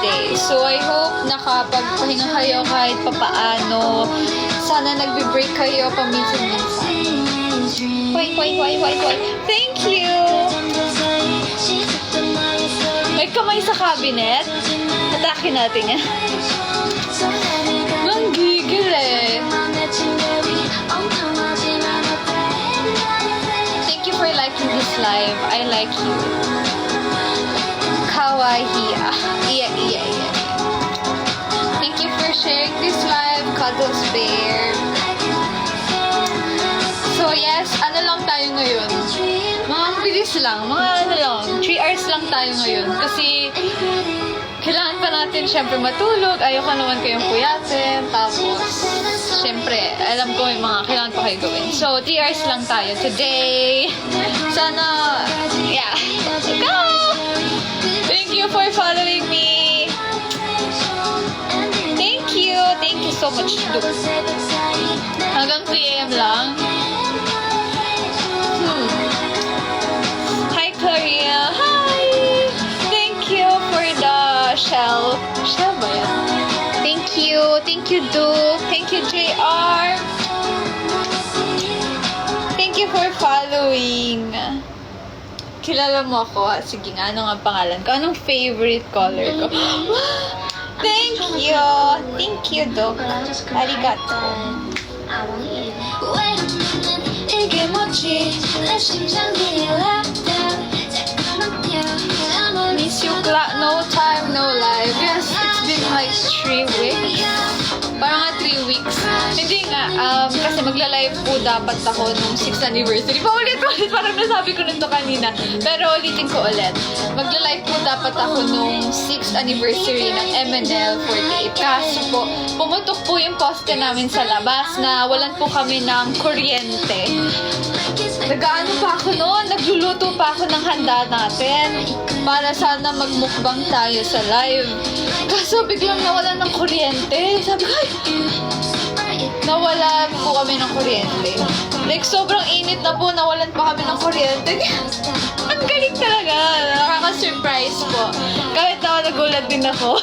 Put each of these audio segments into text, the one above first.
today. So, I hope nakapagpahinga kayo kahit papaano. Sana nagbe-break kayo paminsan-minsan. Wait. Thank you! May kamay sa cabinet. Atake natin yan. Nanggigil eh. Thank you for liking this live. I like you. Kawaii. Iya. Thank you for sharing this live, Cuddles Bear. So yes, ano lang tayo ngayon? Mga bilis lang, 3 hours lang tayo ngayon. Kasi kailangan pa natin syempre matulog. Ayoko naman kayong puyatin. Tapos, syempre, alam ko yung mga kailangan pa kayo gawin. So, 3 hours lang tayo today. Sana, yeah. Go! Thank you for following me. Thank you so much. Hanggang 3 AM lang. Hi, Claria. Hi! Thank you for the shell. Shell ba yan? Thank you, Duke. Thank you, JR. Thank you for following. Kilala mo ako? Sige nga, ano nga pangalan ko? Anong favorite color ko? Thank you, Duke. Arigato. Miss you, no time, no live. Yes, it's been like 3 weeks. Parang 3 weeks. Hindi nga, kasi magla-live po dapat ako nung 6th anniversary. Paulit, parang nasabi ko nito kanina. Pero ulitin ko ulit. Magla-live po dapat ako nung 6th anniversary ng MNL 48. Kasi po, pumutok po yung poste namin sa labas na walan po kami ng kuryente. Nag-ano pa ako noon, nagluluto pa ako ng handa natin para sana magmukbang tayo sa live. Kaso biglang nawalan ng kuryente. Sabi ko, nawalan po kami ng kuryente. Like, sobrang init na po, nawalan pa kami ng kuryente. Ang galing talaga. Nakaka-surprise po. Kahit ako nagulat din ako.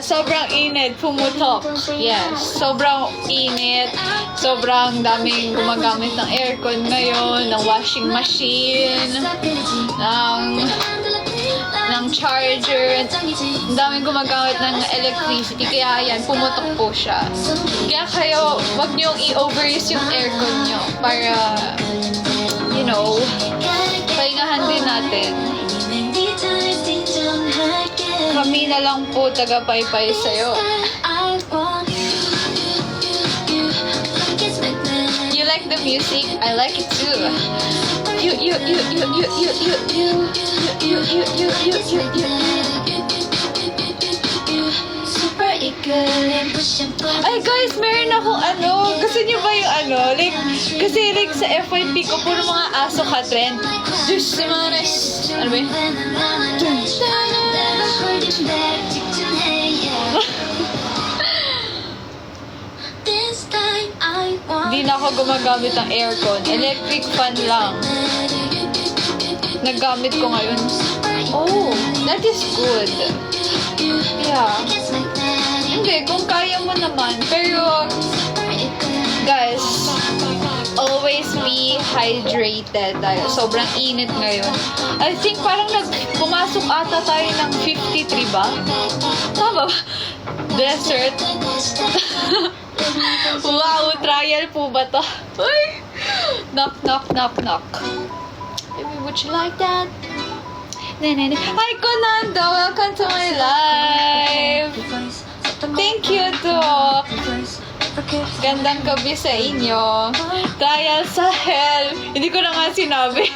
Sobrang init, pumutok. Yes, sobrang init. Sobrang daming gumagamit ng aircon ngayon, ng washing machine, ng charger. Ang daming gumagamit ng electricity. Kaya yan, pumutok po siya. Kaya kayo, wag niyong i-overuse yung aircon niyo para, you know, pahingahan din natin. Kami na lang po taga-paypay sa'yo. You like the music? I like it too. Super Ay guys, meron akong gusto niyo ba yung like, kasi like sa FYP ko, puro mga aso ka-trend. Ano ba yun? Hindi na ako gumagamit ng aircon. Electric fan lang. Naggamit ko ngayon. Oh, that is good. Yeah. Hindi, kung kaya mo naman. Pero, guys, always be hydrated tayo. Sobrang init ngayon. I think parang pumasok ata tayo ng 53 ba? Tama ba? Desert. Wow, trial po ba to? Uy! Knock, knock, knock, knock. Baby, would you like that? Hi, Konando! Welcome to my live! Thank you, Doc! Gandang gabi sa inyo. Trial sa hell. Hindi ko na nga sinabi.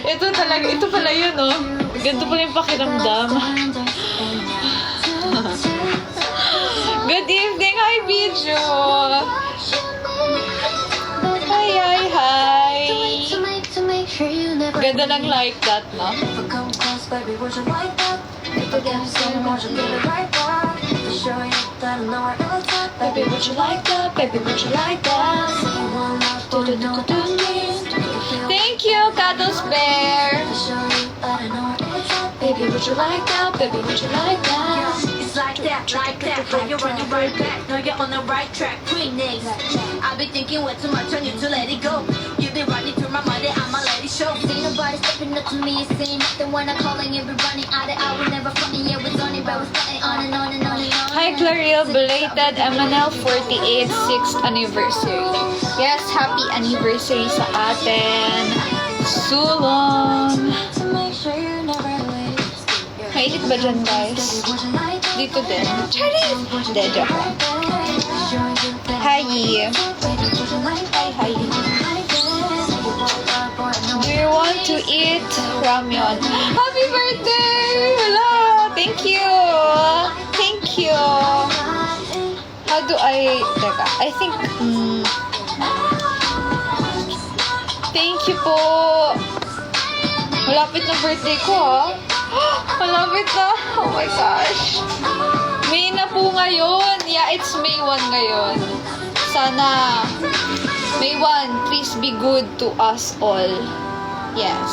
Ito pala yun, oh. Ganito pala yung pakiramdam. Good evening! Hi, Bidyo! Hi! Ganda ng like that, no? Baby, would you like that? Baby, would you like that? Thank you, Cuddles Bear! Baby, Baby, would you like that? Baby, would you like that? It's like that, how you're running right back. No, you're on the right track. Phoenix, I've been thinking way too much on you to let it go. You've been running through my mind, and I'ma let it show. Ain't nobody stepping up to me and saying nothing when I'm calling and we're running out of hours, never fronting, yeah, we're on it, but we're fronting on and on and on and on. Hi, Clariel, belated MNL 48th 6th anniversary. Yes, happy anniversary sa atin. Sulong. Mainit ba dyan, guys? Dito din. Charis! Hindi, joke lang. Hi. Hi. Do you want to eat ramyun? Happy birthday! Hello! Thank you! Thank you! How do I... Teka, I think... Thank you po! Malapit na birthday ko, ha? Malapit na! Oh my gosh! May na po ngayon! Yeah, it's May 1 ngayon. Sana May 1, please be good to us all. Yes.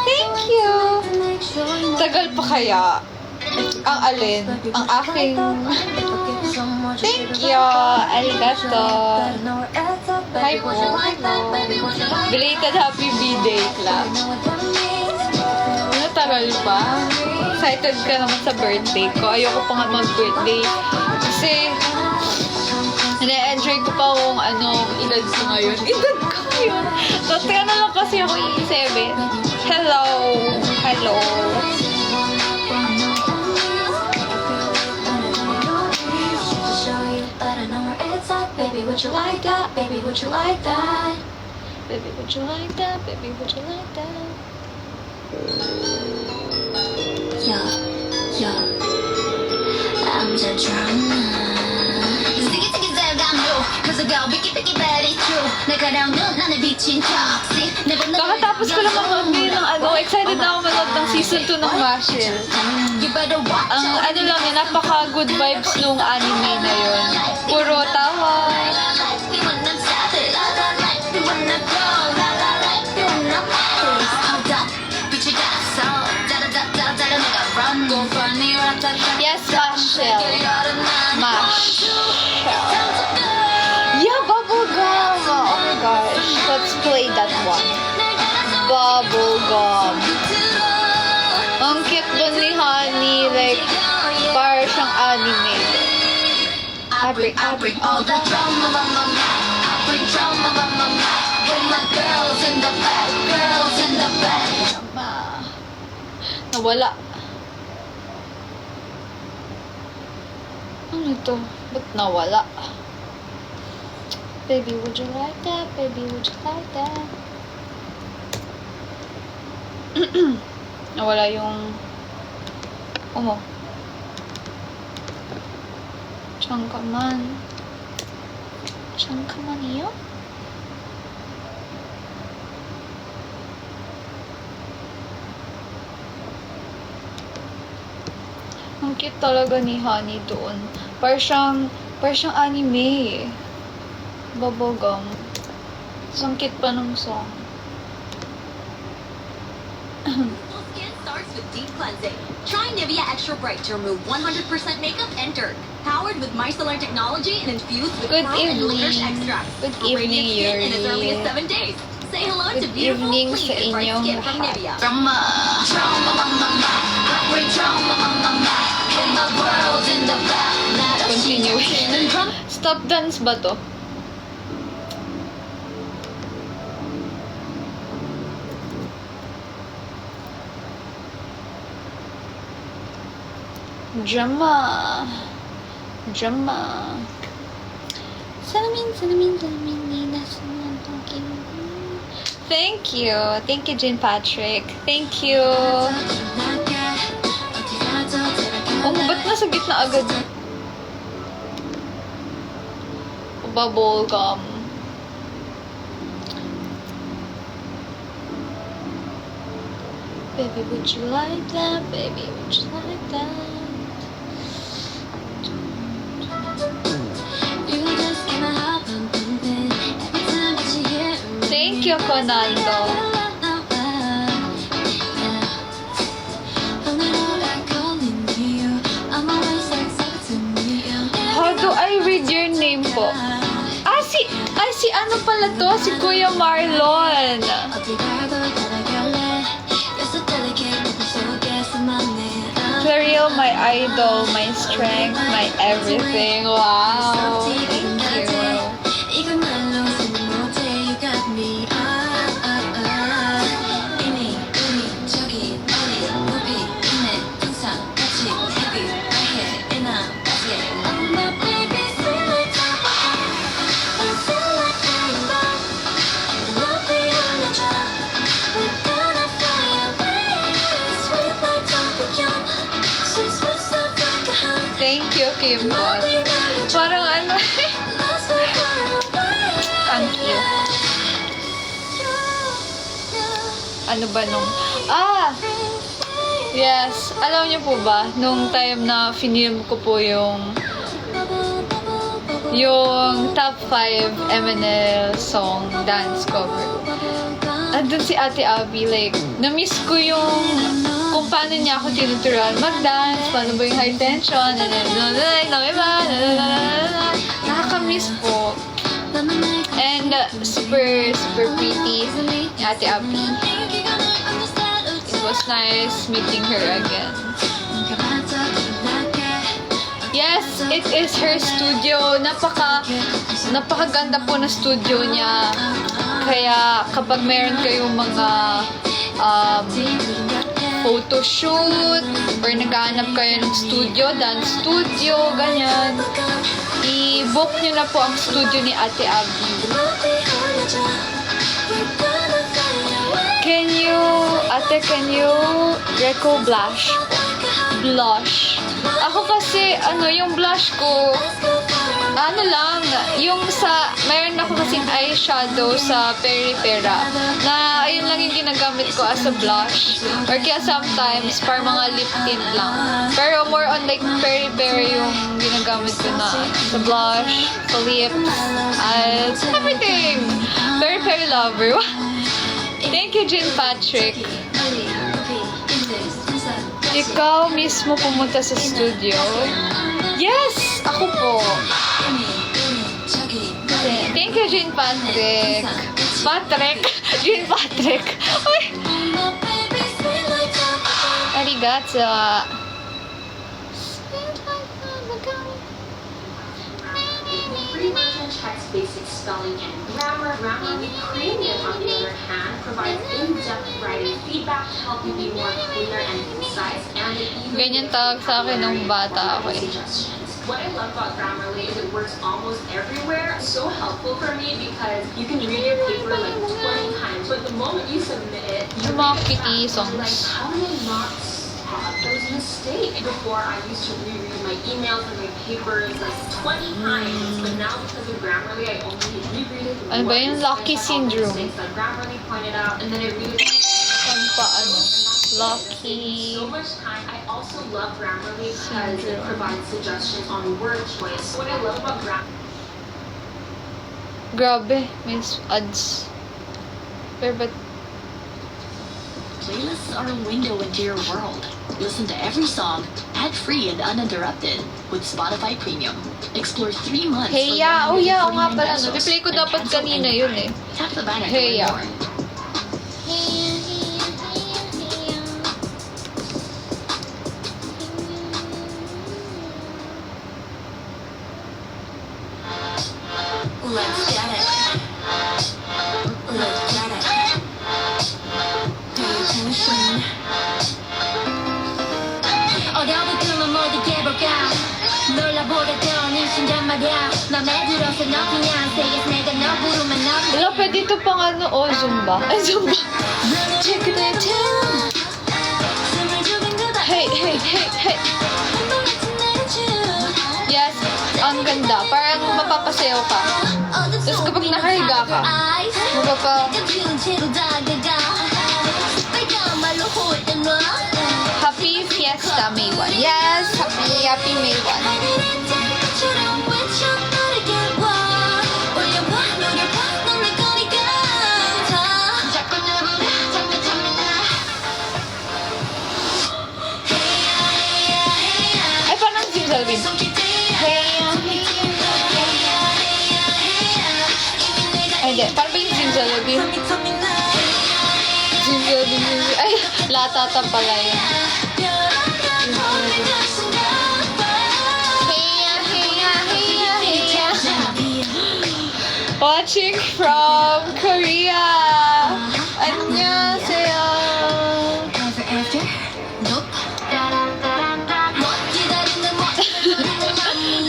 Thank you! Tagal pa kaya? Ang alin? Ang aking... Thank you! Arigato! Hi po! Belated happy birthday club! Tagal pa. Excited ka naman sa birthday ko. Ayoko pa nga mag-birthday. Kasi, na-enjoy ko pa kung edad ko ngayon. Edad ko ngayon. Kaya na lang kasi ako 87. Hello. Hello. Baby, would you like that? Baby, would you like that? Baby, would you like that? Baby, would you like that? Yo, I'm the drama. Ziggy ziggy zag, I'm new. Cause I got picky picky bad, it's true. 날카로운 눈, 나는 비친 toxic. Kakatapos ko lang mag-review ng excited na ako manood ng season 2 ng Mashal. You better watch Ang lang yun, napaka-good vibes nung anime na yun. Puro tawa. We wanna stop it. We wanna go. We wanna pass. Hold up, bitch, you got soul. Da-da-da-da-da, nigga, run. Go funny, rat-tat-tat. Yes, Mashal. Mashal. Yeah, Bubblegum! Oh my gosh. Let's play that one. Bubblegum. Ang cute dun ni Honey. Like, para siyang anime. I bring all the drama, mama. I bring drama, mama. With my girls in the back, girls in the back. Nawala. Ano to? Ba't nawala? Baby, would you like that? Baby, would you like that? Nawala yung... 잠깐만. 잠깐만요. Ang cute talaga ni Honey doon. Parang siyang anime. Bubblegum. Ang cute pa ng song. Skin starts with deep cleansing. Try Nivea Extra Bright to remove 100% makeup and dirt. Powered with micellar technology and infused with Good pearl and licorice evening. extract. Good For radiant evening, skin in as early as Yuri. 7 days. Say hello to Good beautiful, evening clean, sa and bright inyong skin from lahat. Nivea. Drama, mama. Bring drama, mama. Put my world in the back. Continuation. Stop dance ba to? Drama. Salamin, Nina, Thank you. Thank you, Jane Patrick. Thank you. Ba't nasa gitna agad? Bubblegum. Baby, would you like that? Baby, would you like that? Thank you, Konando. ano pala to? Si Kuya Marlon. 어디 말고 따라갈래 You're so delicate 내 속에서만 내 Clariel, my idol, my strength, my everything. Wow. Thank you. 이건 말로 쓰는 못해 You got me 이미 저기 어디 높이 있네 항상 같이 heavy 말해 and I'm yeah Oh my baby sweet like chocolate I feel like rainbow love beyond the drop We're gonna fly away Sweet like chocolate Sweet sweet stuff like a honey Thank you, Kim Bon. Parang ano, thank you. Ano ba nung... Yes. Alam niyo po ba, nung time na film ko po yung top 5 MNL song dance cover. Andun si Ate Abby, like, na-miss ko yung kung paano niya ako tinuturuan mag-dance, paano ba yung high tension, nakaka-miss po. And super, super pretty ni Ate Abby. It was nice meeting her again. Yes, it is her studio. Napakaganda po na studio niya. Kaya kapag meron kayong mga photo shoot or naghahanap kayo ng studio, dance studio, ganyan, i-book nyo na po ang studio ni Ate Abby. Can you reco blush? Blush. Ako kasi, yung blush ko, yung mayroon ako kasing eyeshadow sa Peripera, na ayun lang yung ginagamit ko as a blush. Or kaya sometimes, para mga lip tint lang. Pero more on like Peripera yung ginagamit ko na sa blush, sa lips, eyes, everything. Peripera lover. Thank you, Jean Patrick. Ikaw mismo pumunta sa studio? Yes! Ako po. Thank you, Jean Patrick. Jean Patrick. Ay! Arigato. Free version checks basic spelling and grammar. Grammarly Premium, on the other hand, provides in-depth writing feedback to help you be more clear and concise, and it even Ganyan tawag sa akin nung bata ako eh. suggestions. What I love about Grammarly is it works almost everywhere. It's so helpful for me because you can read your paper like 20 times, but the moment you submit it, you Yung mga read it kitty back. songs. Like, how did I not spot those mistakes? Before, I used to reread my emails and my papers like 20 times, but now because of Grammarly, I only reread it Ano ba once, yung Lucky finish all the syndrome? mistakes that Grammarly pointed out, and then I read it. Ano pa, Lucky. So much time. I also love Grammarly because it provides suggestions on word choice. What I love about Grammarly. Grabe, may ads. Pero ba't Playlists are a window into your world. Listen to every song, ad-free and uninterrupted, with Spotify Premium. Explore 3 months. Hey for Ya, oo nga 149 pala. pesos Replay ko and dapat cancel kanina anytime. yun eh. Tap the banner to Hey Ya. learn more. Let's get it. Let's get it. Pay attention. 어려부터만 모두 깨볼까 놀라보랬던 이 심장 말이야 맘에 들어서 너 그냥 say yes 내가 너 부르면 너 Wala, pwede ito pang Zumba. Ay, Zumba. Check it out. 숨을 죽인 그다 Hey. Yes, ang ganda. Parang mapapasayaw ka. Tapos kapag nakahiga ka, Happy Fiesta May 1. Yes, happy May 1. Ay, parang Jim Salvin. Hey, Latata pala yun. Heya, heya, heya, heya. Watching from Korea. 안녕하세요. Ever after? Nope.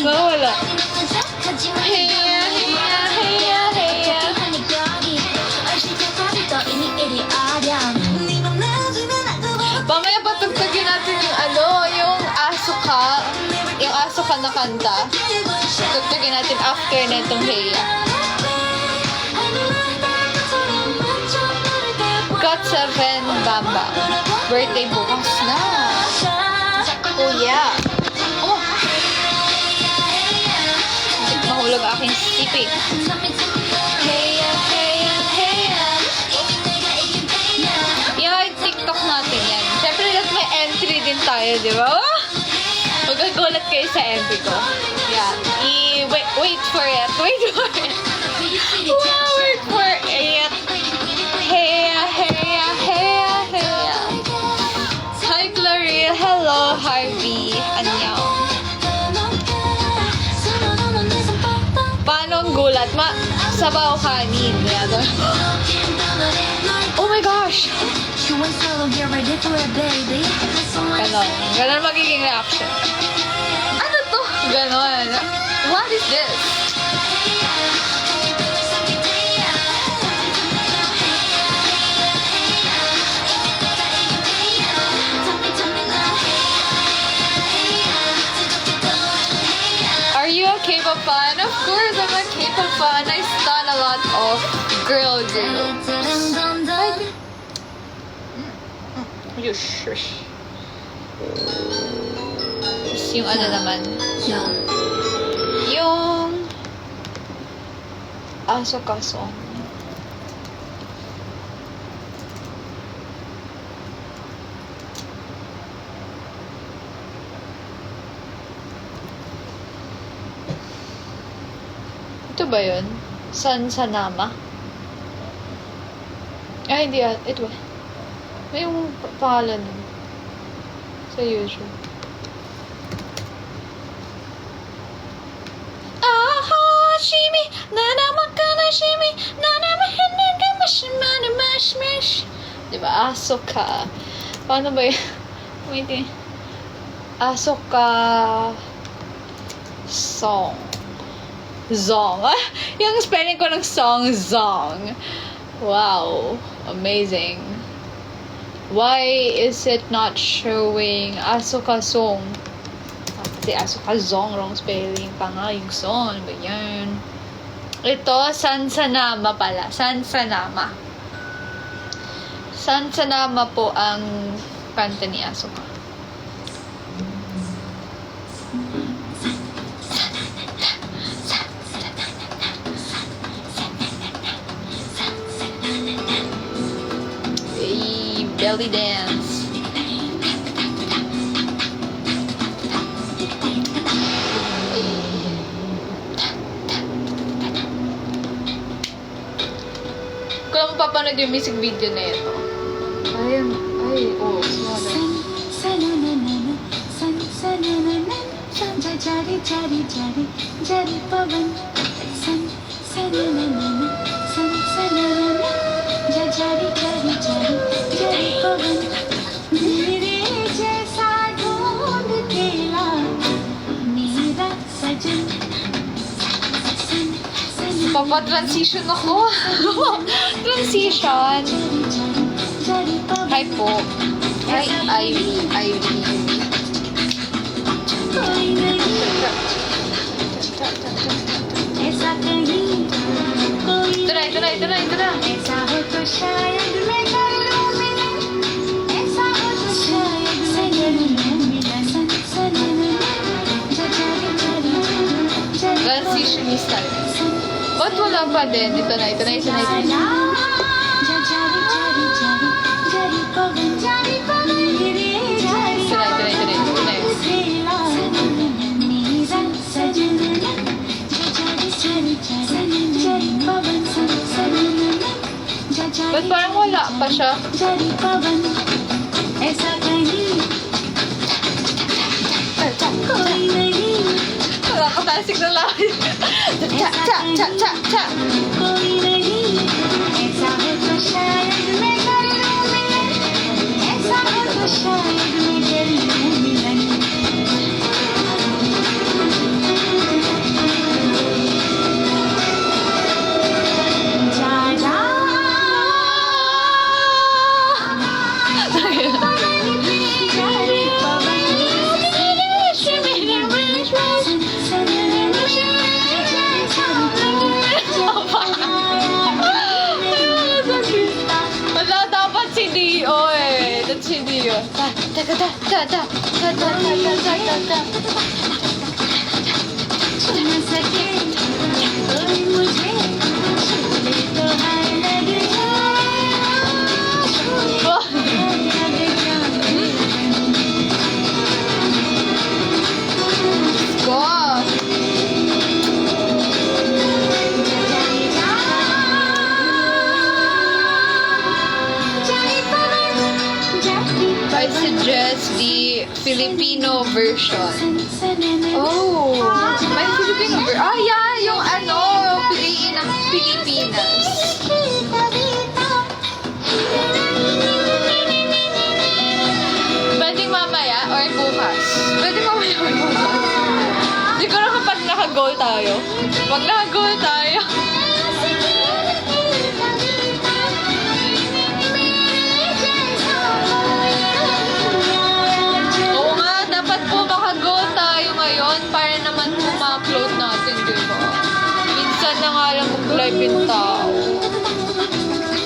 Nawala. Heya, heya, heya, heya. Mamaya patugtugin natin yung yung Asuka. Yung Asuka na kanta. Tugtugin natin after netong Heya. Got 7 Bamba. Birthday bukas na. Oh yeah. Oh. Hindi mahulog aking sipi. Heya, heya, heya. Yeah, TikTok natin yan. Siyempre, may entry din tayo, di ba? Magagulat kayo sa entry ko. Yeah. Wait for it. Wait for it. Wow, wait for it. Heya, heya, heya, heya. Hi, Clarille. Hello, Harvey. Annyeong. Paano ang gulat? Sabaw kanin. Oh my gosh! Ganon. Ganon magiging reaction. Ano to? Ganon. What is this? Are you a K-pop fan? Of course, I'm a K-pop fan. I stan a lot of girl groups. You shush. Tapos yung ano naman. Yung Asuka song. Ito ba yun? Sansanama? Ay, hindi ah. Ito ba? May yung pangalan nun. Sa YouTube. Shimi, nanamakana shimi, nanamahanaga mashimana mashmish. Diba? Asuka. Paano ba yun? Wait eh. Asuka song. Zong. Yung spelling ko ng song, Zong. Wow. Amazing. Why is it not showing Asuka song? Kasi Asuka Zong, wrong spelling pa nga yung song. Ano ba yan? Ito, Sansanama pala. Sansanama. Sansanama po ang kanta ni Asuka. Hey, belly dance. Kung mapapanood yung music video na ito. Papa-transition ako. Transition. Hi po. Hi, Ivy. Ito na. Transitionista. Ba't wala pa din? Ito na. Ba't parang wala pa siya? ऐसा कहीं कोई नहीं Nakakatasik na lang. Cha, cha, cha, cha, cha. कोई नहीं ऐसा हो तो शायद मैं कर लूं मिलन ऐसा हो तो शायद मैं कर लूं मिलन जा जा Wala, dapat si Dio eh. That's si Dio. Ta, ta, ta, ta, ta, ta, ta, ta, ta, ta, ta, ta. न सके कोई मुझे छूने तो हाय लग जाए Wow. Go. I suggest the Filipino version. Oh, may Filipino version. Ah, yeah, yung ano, piliin ng Pilipinas. Pwedeng mamaya or bukas? Pwedeng mamaya or bukas? Siguro kapag naka-goal tayo. Pag naka-goal tayo. Oo nga, dapat po maka-goal tayo ngayon para naman po ma-upload natin, di ba? Minsan na nga lang mag-live yung tao.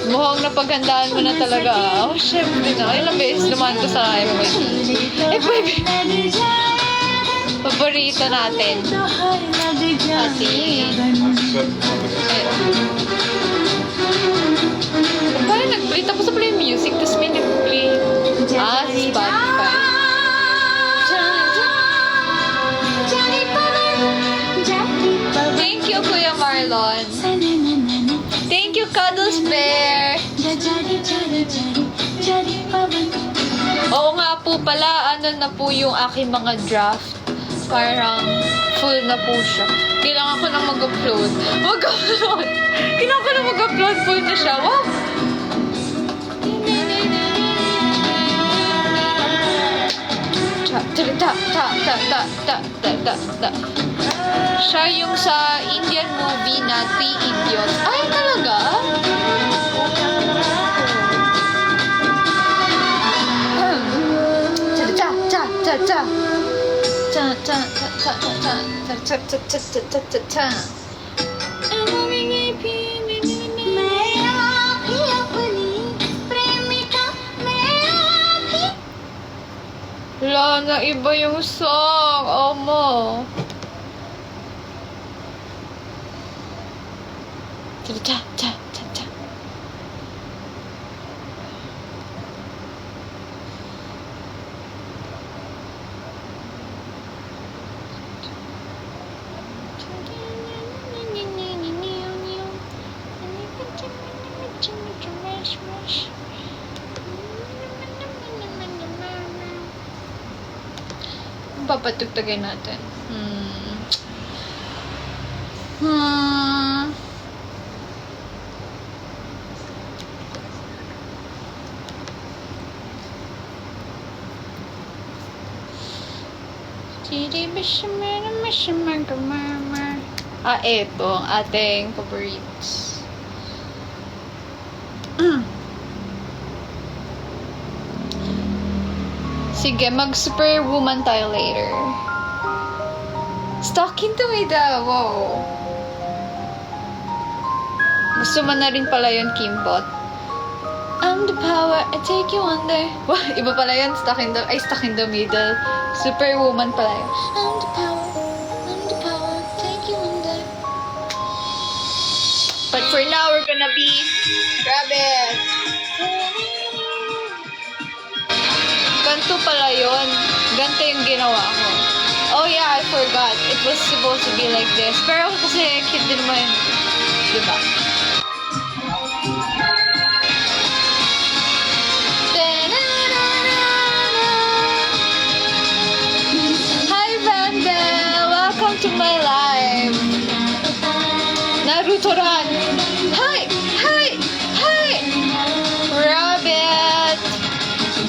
Mukhang napaghandaan mo na talaga. Oh, syempre na. Ilang beses naman ko sa MYT. Eh, pwede. Paborito natin. Atin. Parang nag-play. Tapos na-play yung music. Tapos may nag-play. Ah, Spotify. Thank you, Kuya Marlon. Thank you, Cuddles Bear. Oo nga po pala, ano na po yung aking mga draft. Parang full na po siya. Kailangan ko na mag-upload. Mag-upload! Kailangan ko na mag-upload. Full na siya. Wow! Ta, ta, ta, ta, ta, ta, ta, ta, ta, ta. Siya yung sa Indian movie na Three Idiots. Ay, talaga? Cha, cha, cha, cha. Cha, cha, cha, cha, cha, cha. Cha, cha, cha, cha, cha, cha, cha. Wala na iba yung song. Oh mo. Cha, cha, cha, cha, cha. Papatugtagin natin. Ah, eto ang ating favorites. Sige, mag-superwoman tayo later. Stalking to me daw. Wow. Gusto mo na rin pala yun, Kimbot. I'm the power, I take you under. Wow, iba pala yun. Stuck in the middle. Superwoman pala yun. I'm the power, take you under. But for now, we're gonna be rabbit. Ganto pala yun. Ganto yung ginawa ko. Oh yeah, I forgot. It was supposed to be like this. Pero kasi cute din naman. Diba? restaurant. Hi! Hi! Hi! Rabbit!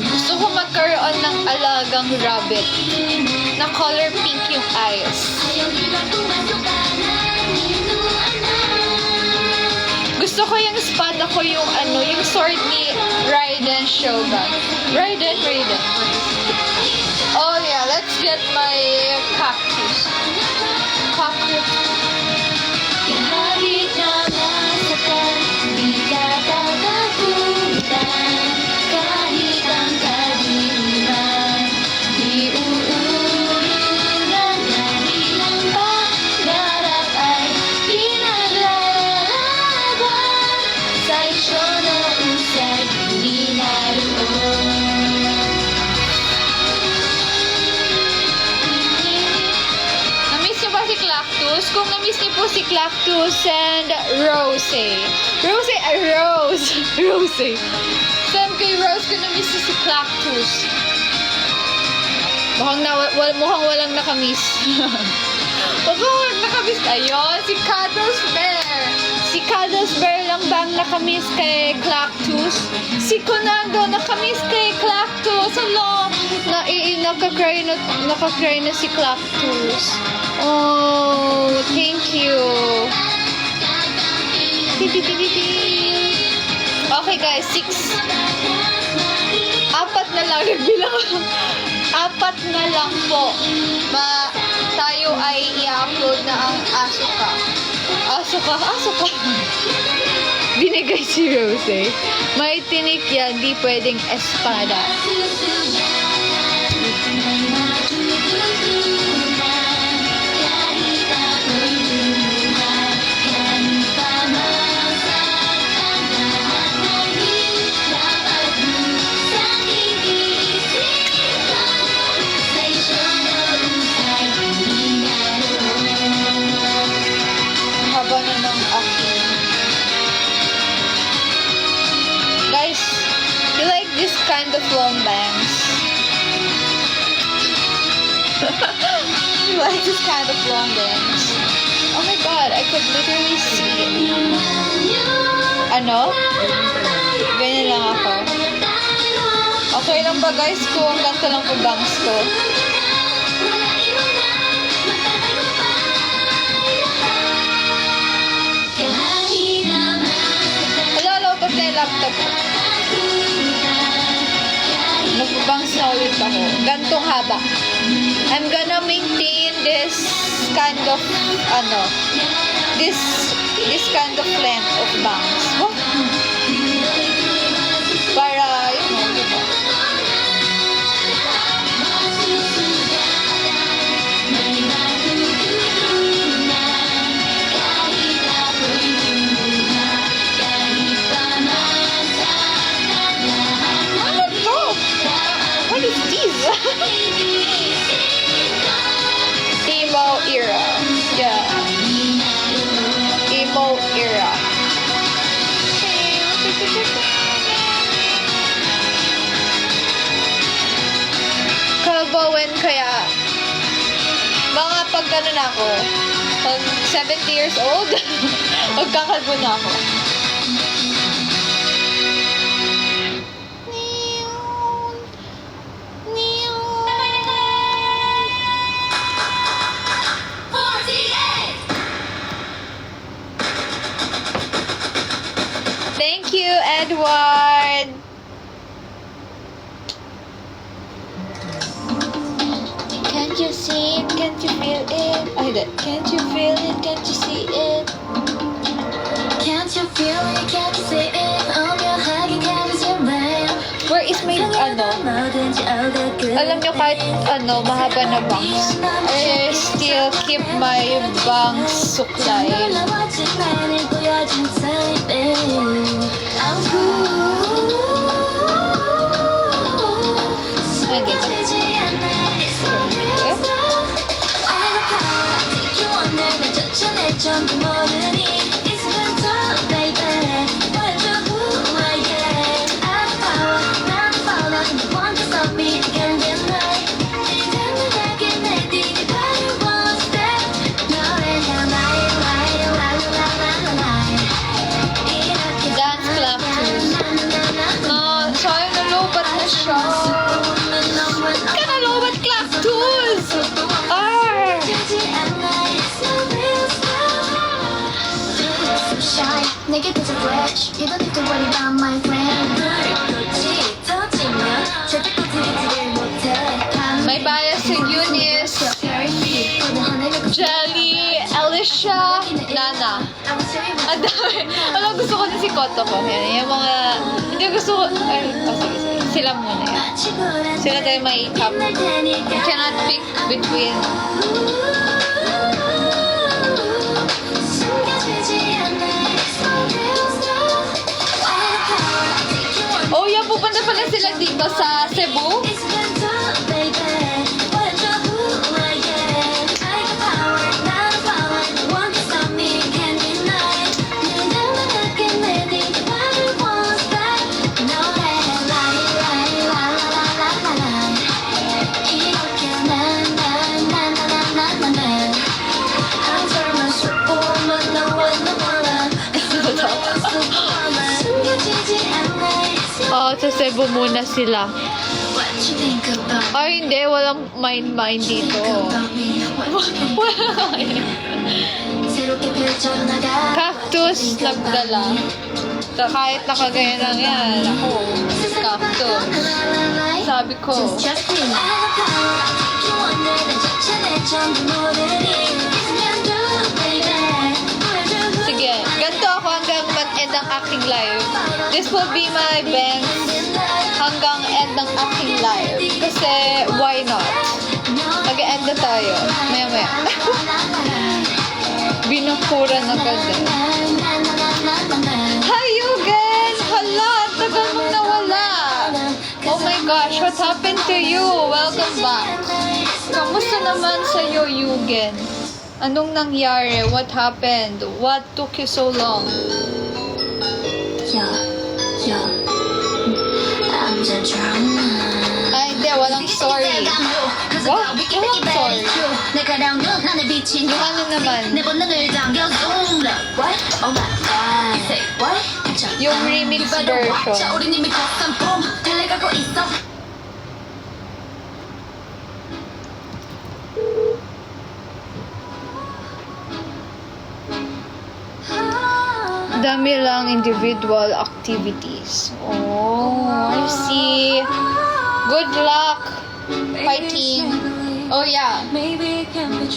Gusto ko magkaroon ng alagang rabbit na color pink yung eyes. Gusto ko yung espada ko yung yung sword ni Raiden Shogun. Raiden. Oh yeah, let's get my cactus. Cactus. Kahit na nasaktan, di ka tatakutan. Kahit ang kadiliman, di uurungan. Kanilang pangarap ay pinaglalaban. Sa isyo na usay, di naroon. Na-miss niyo ba si Cactus? Kung na-miss niyo po si Cactus, send Rose. Rose. Send kay Rose kung na-miss niyo si Cactus. Mukhang walang nakamiss. Mukhang walang nakamiss. Ayun, si Cuddles Bear. Si Cuddles Bear lang bang nakamiss kay Cactus? Si Conando nakamiss kay Cactus. Hala, nakakry na si Cactus. Oh, thank you. Okay guys, 6. 4 na lang nagbilang. 4 na lang po. Tayo ay i-upload na ang Asuka. Asuka. Binigay si Rose. May tinik yan, di pwedeng espada. Haba na ng aking. Guys, you like this kind of long bangs? You like this kind of long bangs? Oh my god, I could literally see. Ano? Ganyan lang ako. Okay lang ba guys kung ganito lang po bangs ko? Lobat na yung laptop ko. Magbabangs na ulit ako. Gantong haba. I'm gonna maintain this kind of, this kind of length of bangs. Oh. Para, diba? What is this? Emo era. Yeah. Emo era. Kalbawen kaya mga pag na ako, pag 70 years old, magkakalbo na ako. Thank you, Edward. Can't you see it? Can't you feel it? Can't you feel it? Can't you see it? Can't you feel it? Can't you see it? 오묘하게 가려진 말. Where is my, 뭐든지 알고 alam nyo kahit, mahaba na bangs, I still keep my bangs suklay. 놀라웠지만을 보여준 타입에 I'm cool. 숨겨지지 않아 It's forever. 알고파 Take you on 날 맺어줘 내 전부 모르니 It's better baby 보여줘 who I am I'm power 난 follow You want to stop me again deny 이제는 내게 내 뒤를 바라볼 step 너를 향하여 와요 와요 와요 와요 와요 내게 더 flash. You don't need to worry about my friend. 불꽃이 터지면 절대 꺼지지를 못해. May bias si Eunice, Jelly, Alicia, Nana. Ang dami. Alam, gusto ko din si Koto ko. Yan, yung mga... Hindi gusto ko... Ay, sige. Sila muna yan. Sila tayo may top. You cannot pick between... Oh, yeah, pupunta pala sila dito sa Cebu. Oh, sa Cebu muna sila. Ay, hindi. Walang mind dito. Cactus nagdala. Kahit nakagaya lang yan. Ako, cactus. Sabi ko. Sige, ganito ako hanggang mag-end ang aking live. This will be my band hanggang end ng aking live. Kasi, why not? Mag-end na tayo. Maya-maya. Binakura na kasi. Hi, Yugen! Hala, ang tagal mong nawala. Oh my gosh, what happened to you? Welcome back. Kamusta naman sa'yo, Yugen? Anong nangyari? What happened? What took you so long? I'm the drama. Ay, hindi. Walang story. What? Walang story. Yung ano naman? Yung remix version. Dami lang individual activities. Oh, I see. Good luck fighting. Oh, yeah.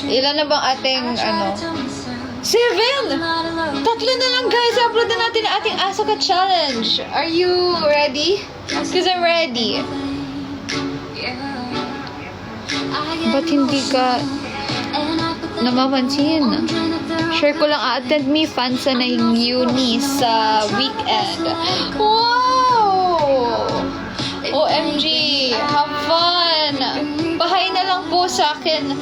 Ilan na bang ating, 7! Tatlo na lang, guys. Upload na natin ang ating Asuka Challenge. Are you ready? Because I'm ready. Ba't hindi ka namapansin? Share ko lang, attend me fansa na yung uni sa weekend. Wow! OMG! Have fun! Bahay na lang po sa akin.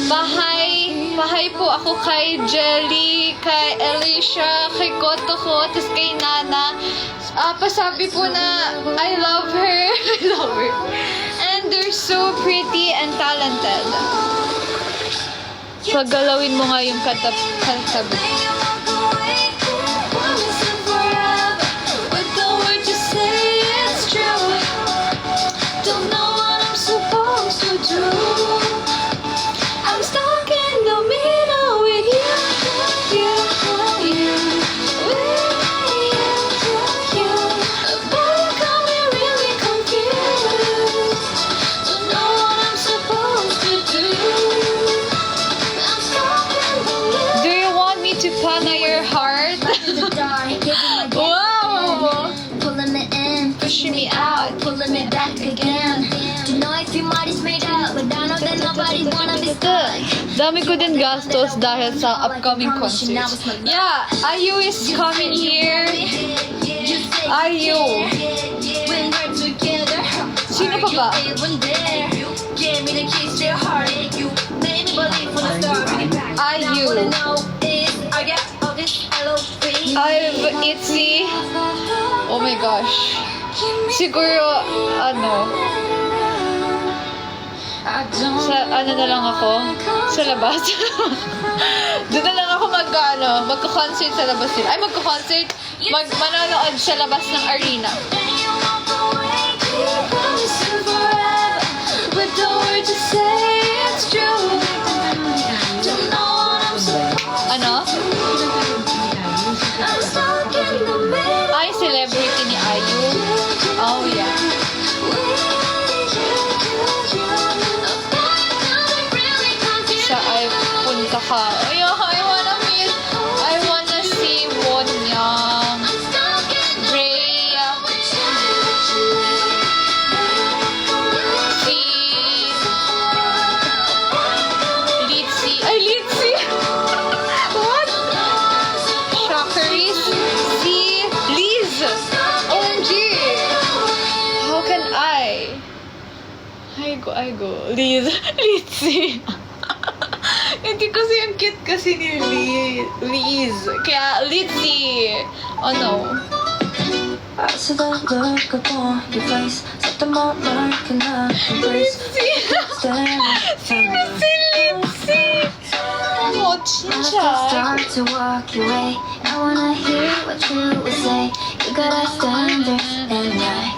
Bahay po ako kay Jelly, kay Alicia, kay Koto ko, tapos kay Nana. Pasabi po na I love her. I love her. And they're so pretty and talented. Pagalawin mo nga yung katabi. Wow! Pulling me in, Pushing me out. pulling me back again. You know if your mind is made up, but I know that nobody wanna be stuck. Dami ko din gastos dahil sa upcoming concerts. Yeah, IU is coming here. IU. When we're together, Sino pa ba? even there. Give me the keys to your heart. You made me believe from the start. IU. What I know is I got all this LOV. I've Itzy. Oh my gosh. Siguro, sa na lang ako? Sa labas? Doon na lang ako magko-concert sa labas din. Ay, magko-concert? Manonood sa labas ng arena. Ano? Aigo. Litzy. Hindi kasi yung cute kasi ni Liz. Kaya Litzy. Oh no. I see the look upon your face. Set the moment cannot embrace. Staring Sino si Litzy? Oh, I just chinchay. start to walk your way. I wanna hear what you would say. You got a standards and I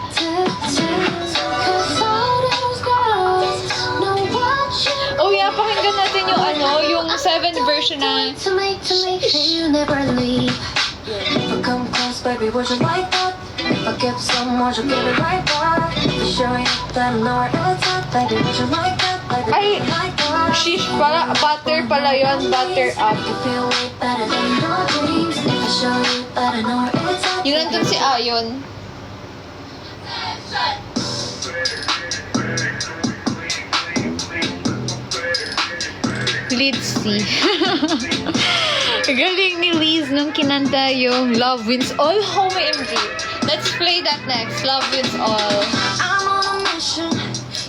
cause all those girls know what you Oh yeah, pakinggan natin yung yung 7 version na to make sure you never leave. If I come close, baby, would you like that? If I give some more, you'll give it right back. Show you that I know where it's at, baby, would you like that? Baby, Ay, would you like that? shish pala, butter pala yun, butter up. You feel way better than your dreams. If I show you that I know where it's at. Yun nandun si Ayon. Litzy. Galing ni Liz nung kinanta yung Love Wins All. OMG. Let's play that next. Love Wins All. I'm on a mission,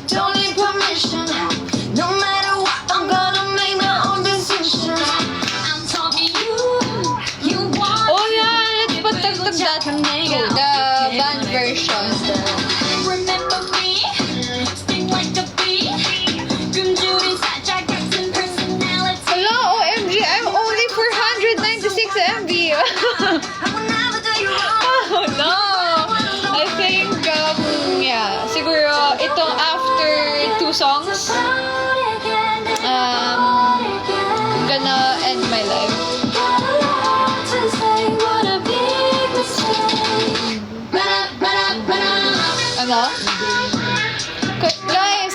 don't need permission. No matter what, I'm gonna make my own decisions. I'm talking you want. Oh yeah, let's patagtag that to the band version. Remember me, sting like a bee. 굶주린 살짝 같은 personality. Hello, OMG, I'm only 496 MB. I will never do you wrong. Oh no! I think, yeah, siguro itong after 2 songs, gonna end my life. Ano? Guys,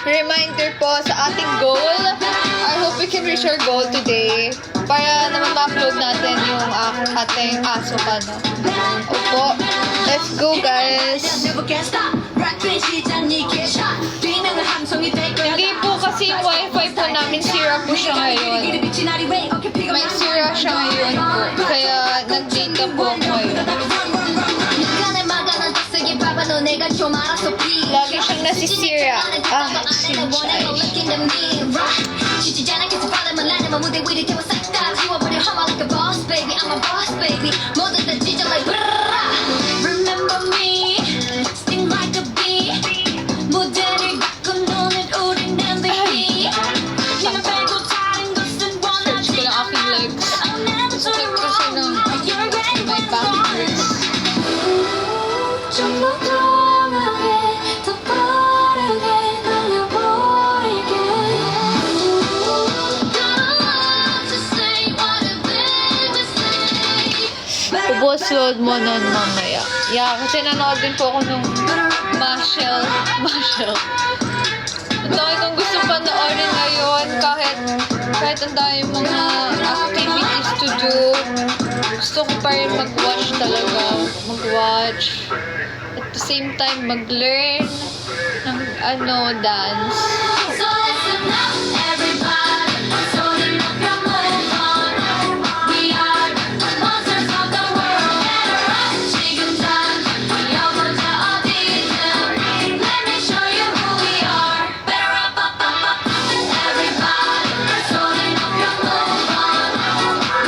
reminder po sa ating goal. I hope we can reach our goal today. Para naman ma-upload natin yung ating aso pa, no? Opo. Let's go, guys. Hindi po kasi yung wifi po namin, sira po siya ngayon. May sira siya ngayon po. Kaya nag-data po ako ngayon. Lagi siyang nasisira. Sinchay. Remember me, sting like a bee. 무대를 바꾼 눈을 우린 MVP. 네가 빼고 다른 것은 원하지 Search ko lang aking legs. I'll never do Sakit you kasi wrong. ng You're ready my when back it's hurts. 좀 더 강하게 더 빠르게 날려버릴게 Just say what a baby say. Ubos load mo nun mamaya. Yeah, kasi nanood din po ako nung Mashel. Ang dami kong gusto panoorin ngayon kahit ang dami mga activities to do. Gusto ko pa rin mag-watch talaga. Mag-watch. At the same time, mag-learn ng dance. So listen up, everybody. 손을 높여 move on. We are monsters of the world. Better up, 지금 뛰어보자 어디든. Let me show you who we are. Better up, everybody. 손을 높여 move on.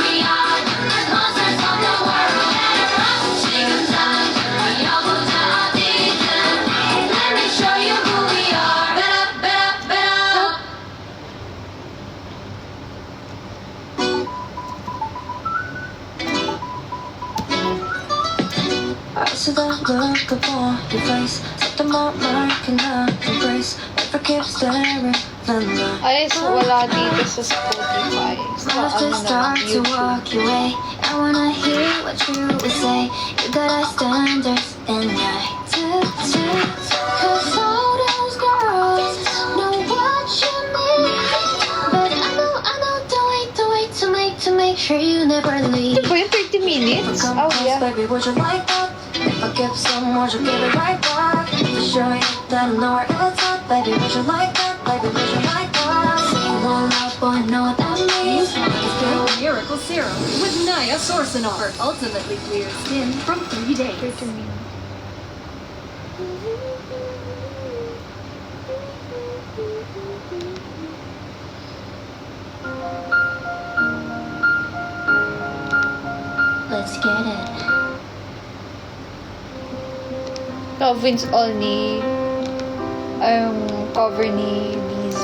We are monsters of the world. Better up, 지금 뛰어보자 어디든. Let me show you who we are. Better up. I see the look upon your face. Set the moment cannot embrace. Never keep staring. Ay, so wala dito sa Spotify. Sa Let's just start to YouTube. walk your way. I wanna hear what you would say. You got our standards and I cause all those girls know what you need. But I know, don't wait to make sure you never leave. Ito ba yung 30 minutes? Come Oh, close, yeah. baby, would you like that? If I give some more, you'll give it right back. To show you that I know where it's at, baby, would you like that? Baby, would you like that? Sing one love, boy, know what that means. Miracle Serum with Naya Sorcinol for ultimately clear skin from 3 days. 30 minutes. let's get it. Calvin's all ni cover ni Liz.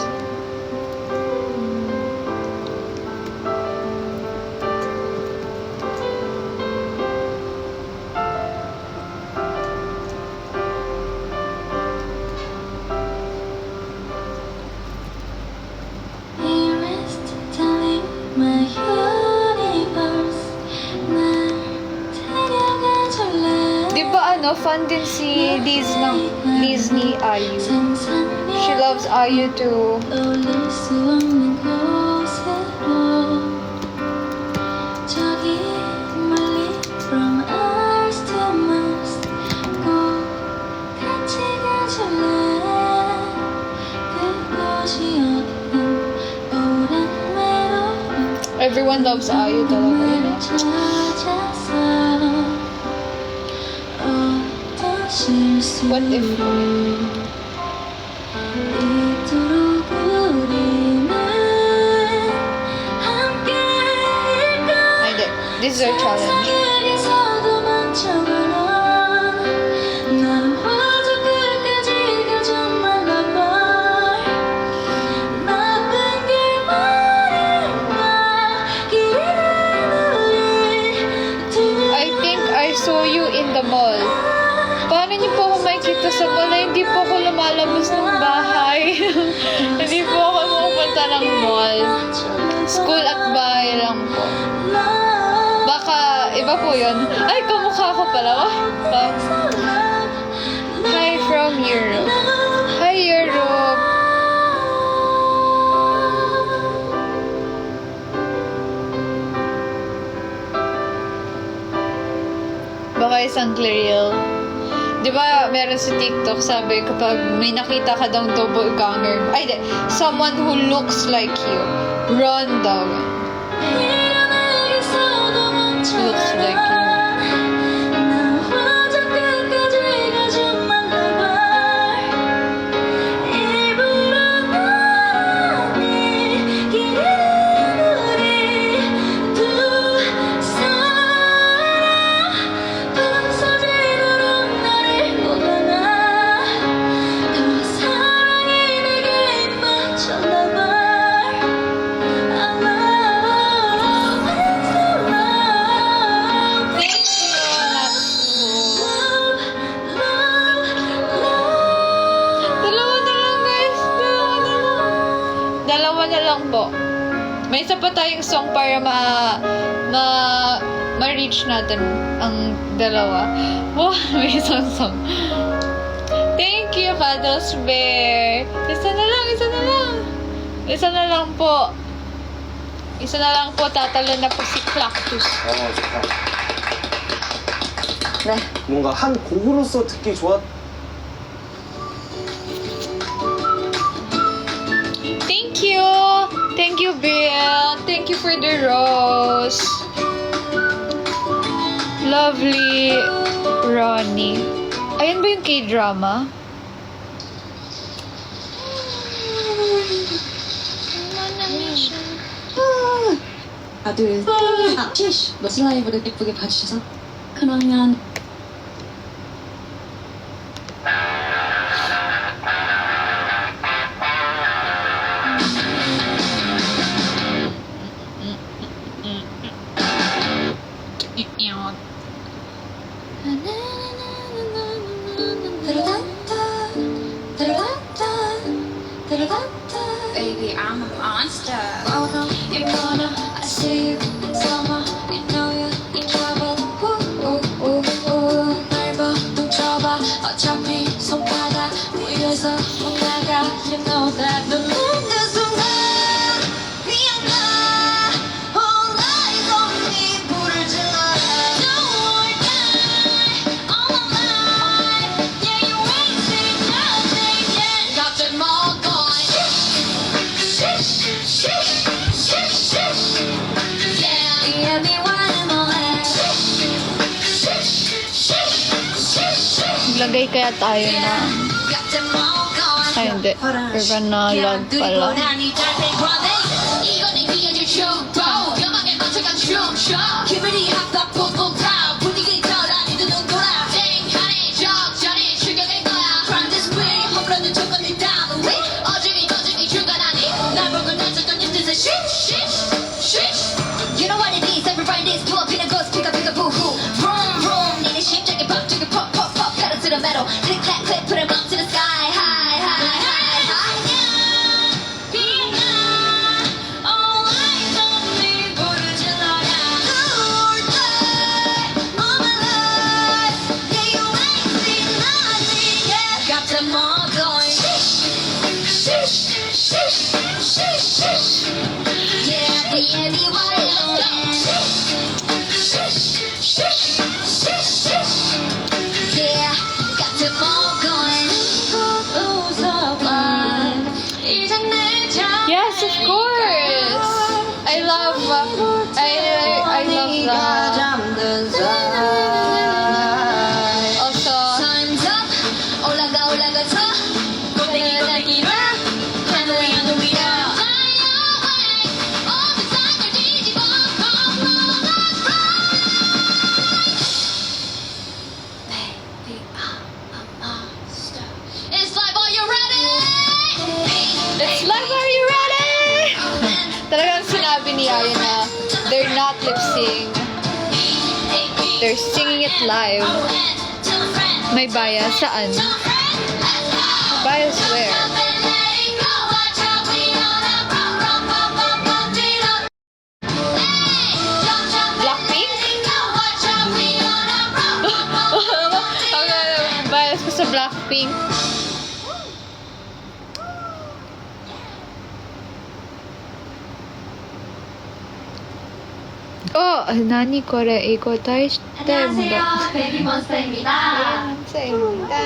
Nearest telling my universe 날 데려가줄래. Di ba fan din si Liz ni IU. She loves IU too. 떠올릴 수 없는 곳으로 저기 멀리 from earth to Mars 꼭 같이 가줄래. 그곳이 어디든 오랜 외로움 Everyone loves IU talaga yun. 날 찾아서 어떤 What if? 실수로 이토록 우리는 함께일까. Ay, hindi. This is our challenge. 세상에서 도망쳐가라. 나를 먼저 끝까지 가지 말라봐. 나쁜 길만인가 길이는 우리 둘. I think I saw you in the mall. Paano niyo po ako makikita sa mall? Hindi po ako lumalabas ng bahay. Hindi po ako pupunta ng mall. School at bahay lang po. Baka iba po yun. Ay, kamukha ko pala. Hi from Europe. Hi Europe. Baka isang Clariel. Di ba, meron sa TikTok, sabi kapag may nakita ka daw doppelganger, ay di, someone who looks like you, run daw. Looks like you. Thank you, Natsu. Dalawa na lang, guys. Dalawa na lang po. May isa pa tayong song para ma-reach natin ang dalawa. Wow, may isang song. Thank you, Cuddles Bear. Isa na lang. Isa na lang po. Isa na lang po, tatalo na po si Clactus. 좋다. 네. 뭔가 한 곡으로서 듣기 좋았. Thank you! Thank you, Bill. Thank you for the rose. Lovely Ronnie. Ayan ba yung K-drama? 하나 둘 셋. 멋진 라이브를 예쁘게 봐주셔서 그러면 Baby, I'm a monster. Oh no, you're gonna. I see you in summer. You know you're in trouble. Ooh, ooh, ooh, ooh. 날 봐, 뭉쳐봐. 어차피 손바닥 위에서 못 나가. You know that. 눈 뜨는 순간 그냥 나. All eyes on me. 불을 질러라. Don't worry, die. All of mine. Yeah, you ain't seen nothing yet. Got them all going. Maglagay kaya tayo na... Ay, hindi. Urban na lag pala. 이건 내 위에 춤, 또 벼막에 맞춰간 춤춰 기분이 합다 푹푹 sabi ni Aya na they're not lip-sync. They're singing it live. May bias. Saan? Bias where? Blackpink? Bias ko sa Blackpink.何これ英語大してもだ 베이비몬스터입니다. 감사합니다.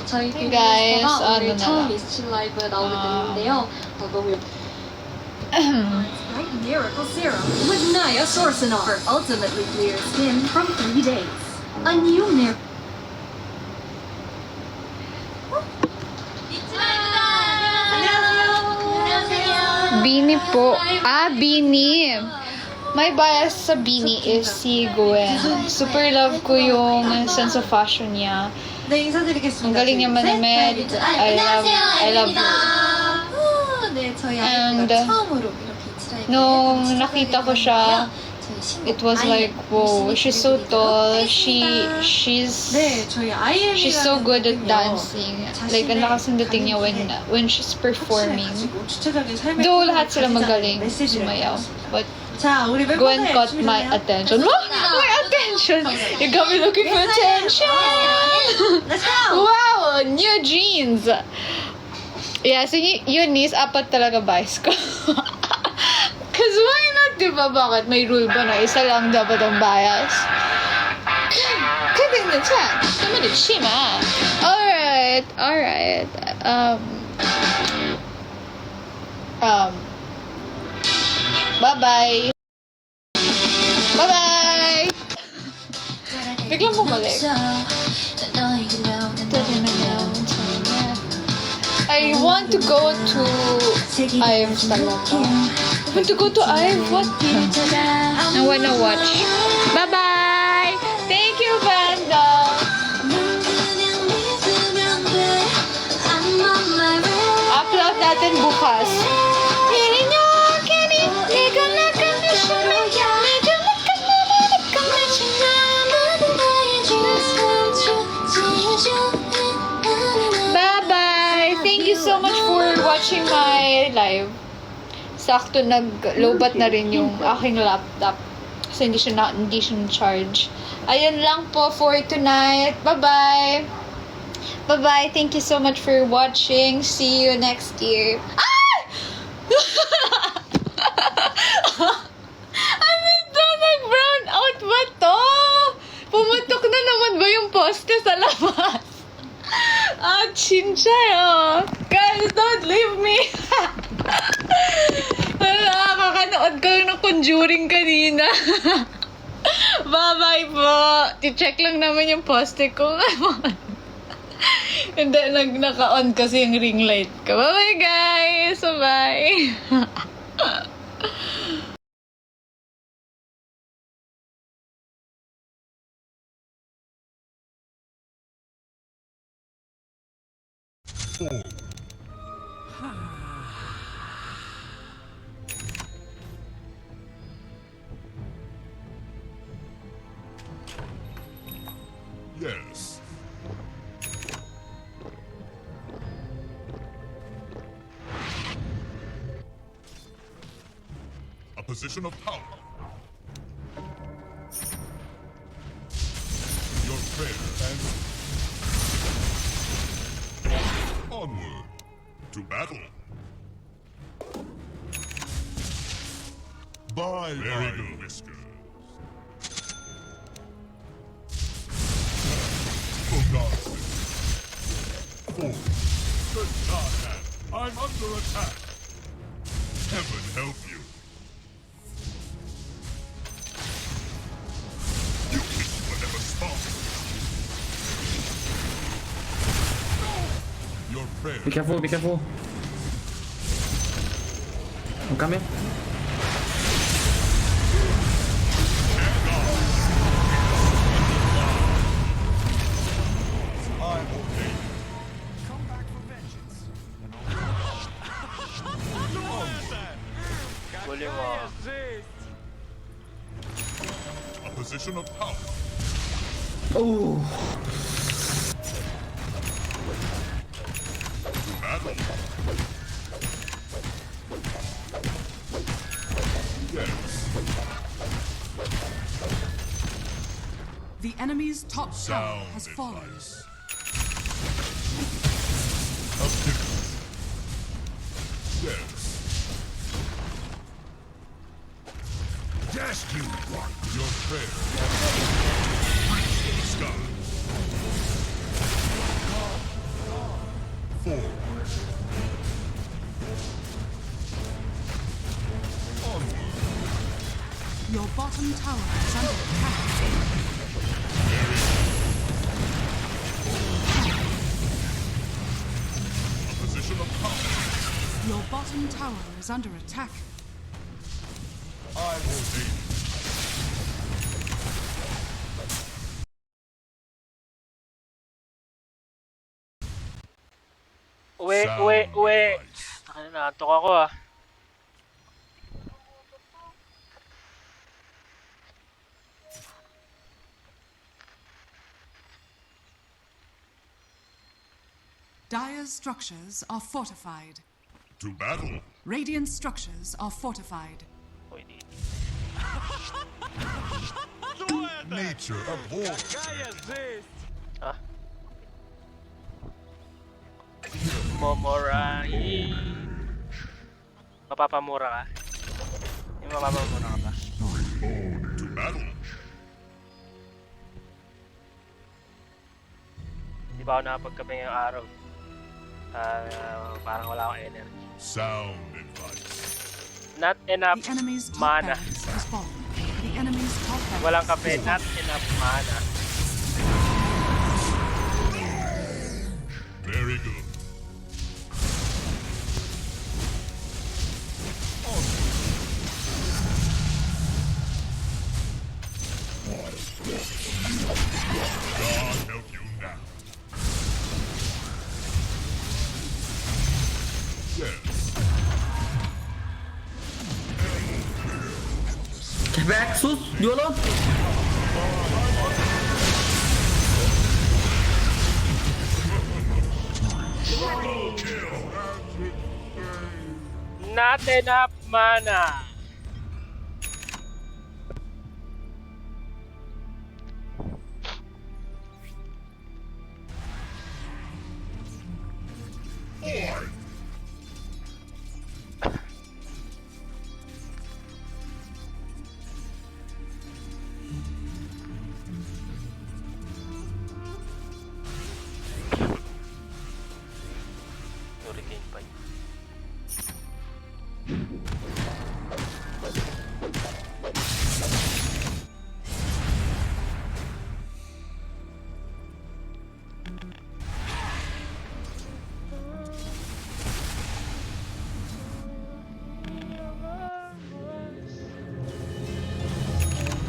저희 Hey guys, 가 ano 오늘 na 처음 lang. 미스친 라이브에 나오게 됐는데요. 너무 Bright Miracle Serum with Naya Sorsanol ultimately clear skin from 3 days. A new miracle. Bini po. Bini. My bias sa Bini is si Gwen. Super love ko yung sense of fashion niya. 네, 인사드리겠습니다. Ang galing niya manamit. I love her. 네, 저희 And, 아이가 처음으로 이렇게 이치라이브 Nung nakita ko siya, it was like, whoa, she's so tall. She's 네, 저희 IM이라는 she's so good at 곡은요, dancing. Like, ang lakas ng dating niya when she's performing. 주체적인 삶의 Though lahat sila 가지자는 magaling 메시지를 sumayaw. But 자, 우리 Gwen 멤버들 caught my 준비됐나요? attention. My attention! You got me looking for attention! Let's go! Wow! New jeans! Yeah, so yun is, apat talaga bias ko. Cause why not, diba? Bakit? May rule ba na isa lang dapat ang bias? Kidding the chat. Naman it's shima. Alright. Bye-bye. Bye-bye! Biglang bumalik. I want to go to Ive talaga. I want to go to Ive. What? I wanna watch. Bye-bye! Thank you, Banda! Upload natin bukas. Bye-bye! Thank you so much for watching my live. Sakto nag-lowbat na rin yung aking laptop. Kasi hindi siya charge. Ayun lang po for tonight. Bye-bye! Bye-bye! Thank you so much for watching. See you next year. Ah! Ano to? Nag-brown out ba to? Pumutok na naman ba yung poste sa labas? Chinchay, oh. Guys, don't leave me. Nakakanood ko ng Conjuring kanina. Bye-bye po. I-check lang naman yung poste ko. Hindi, naka-on kasi yung ring light ko. Bye-bye, guys. Bye-bye. Yes. A position of power. Your prayer and onward to battle. Bye, very good, Whiskers. For God's sake. Forward. Good God, man. I'm under attack. Heaven help you. You hit whatever spawns. Your prayer. Be careful, be careful. I'm coming. I'm okay. Galing ah. A position of power. Oh. Battle. Yes. The enemy's top tower Sound has fallen. advice. Optimism. Yes. Yes, you want your prayer. Reach for the sky. Forward. Onward. Your bottom tower is under attack. A position of power. Your bottom tower is under attack. I will aid you. Uwi. Nakantok ako ah. Dire's structures are fortified. To battle. Radiant structures are fortified. Uy, di. Nature abhors. Ah. Momorai. Mapapamura ka? Yung mapapamura ka ba? To battle. Di ba ako nakapagkape ngayong araw? Parang wala akong energy. Sound advice. Not enough The enemy's top mana. barracks has fallen. The enemy's top barracks Walang kape, has not fallen. enough mana. Very good. God help you now. Yes. Back, sus. YOLO. Not enough mana. Hurricane pa yun.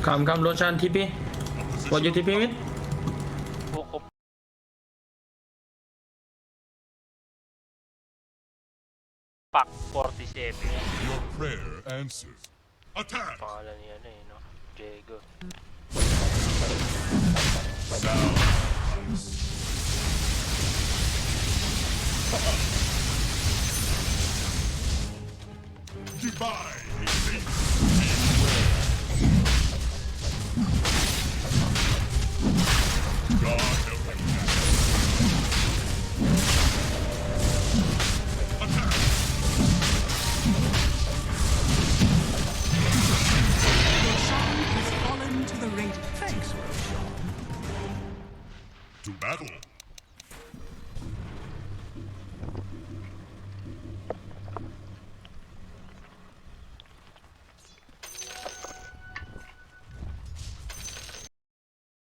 Come, Roshan, TP. What you TP with? Buko. Pak 47. Your prayer answered. Attack! Pangalan niya na eh, no? Diego. Sound advice. Divide a safe. God help you now. Attack! Roshan has fallen to the Radiant. To battle.